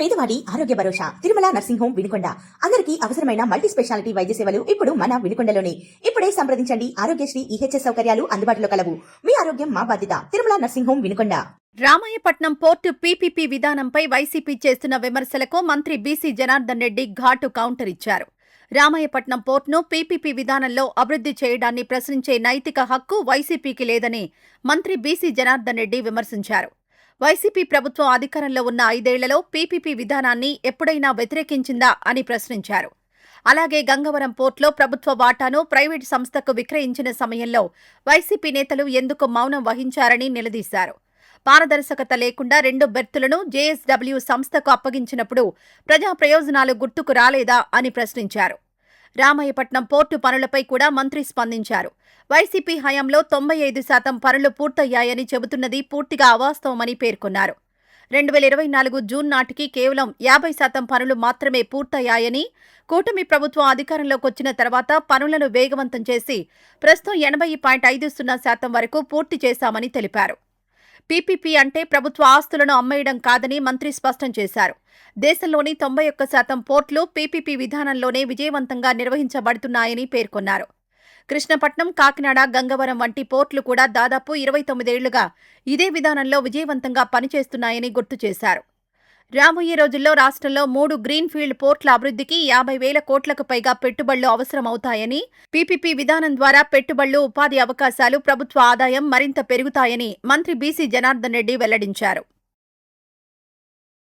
పేదవాడి ఆరోగ్య భరోసా Tirumala nursing home Vinukonda. అందరికీ అవసరమైన మల్టీ స్పెషాలిటీ వైద్య సేవలు ఇప్పుడు మన వినుకొండలోనే. ఇప్పుడే సంప్రదించండి. ఆరోగ్యశ్రీ ఈహెచ్ఎస్ సౌకర్యాలు అందుబాటులో కలవు. మీ ఆరోగ్యం మా బాధ్యత. Tirumala nursing home Vinukonda. Ramayapatnam port PPP విధానంపై వైసీపీ చేస్తున్న విమర్శలకు మంత్రి బీసీ జనార్దన్ రెడ్డి ఘాటు కౌంటర్ ఇచ్చారు. రామాయపట్నం పోర్టును పీపీపీ విధానంలో అభివృద్ధి చేయడాన్ని ప్రశ్నించే నైతిక హక్కు వైసీపీకి లేదని మంత్రి బీసీ జనార్దన్ రెడ్డి విమర్శించారు. వైసీపీ ప్రభుత్వం అధికారంలో ఉన్న 5 ఏళ్లలో పీపీపీ విధానాన్ని ఎప్పుడైనా వ్యతిరేకించిందా అని ప్రశ్నించారు. అలాగే గంగవరం పోర్టులో ప్రభుత్వ వాటాను ప్రైవేటు సంస్థకు విక్రయించిన సమయంలో వైసీపీ నేతలు ఎందుకు మౌనం వహించారని నిలదీశారు. పారదర్శకత లేకుండా 2 బెర్తులను జేఎస్డబ్ల్యూ సంస్థకు అప్పగించినప్పుడు ప్రజా ప్రయోజనాలు గుర్తుకు రాలేదా అని ప్రశ్నించారు. రామాయపట్నం పోర్టు పనులపై కూడా మంత్రి స్పందించారు. వైసీపీ హయాంలో 95% పనులు పూర్తయ్యాయని చెబుతున్నది పూర్తిగా అవాస్తవమని పేర్కొన్నారు. 2024 జూన్ నాటికి కేవలం 50% పనులు మాత్రమే పూర్తయ్యాయని, కూటమి ప్రభుత్వం అధికారంలోకొచ్చిన తర్వాత పనులను వేగవంతం చేసి ప్రస్తుతం 80.50% వరకు పూర్తి చేశామని తెలిపారు. పీపీపీ అంటే ప్రభుత్వ ఆస్తులను అమ్మేయడం కాదని మంత్రి స్పష్టం చేశారు. దేశంలోని 91% పోర్టులు పీపీపీ విధానంలోనే విజయవంతంగా నిర్వహించబడుతున్నాయని పేర్కొన్నారు. కృష్ణపట్నం, కాకినాడ, గంగవరం వంటి పోర్టులు కూడా దాదాపు 29 ఏళ్లుగా ఇదే విధానంలో విజయవంతంగా పనిచేస్తున్నాయని గుర్తు చేశారు. రాబోయే రోజుల్లో రాష్ట్రంలో 3 గ్రీన్ఫీల్డ్ పోర్టుల అభివృద్ధికి 50,000 కోట్లకు పైగా పెట్టుబడులు అవసరమవుతాయని, పీపీపీ విధానం ద్వారా పెట్టుబడులు, ఉపాధి అవకాశాలు, ప్రభుత్వ ఆదాయం మరింత పెరుగుతాయని మంత్రి బీసీ జనార్దన్ రెడ్డి వెల్లడించారు.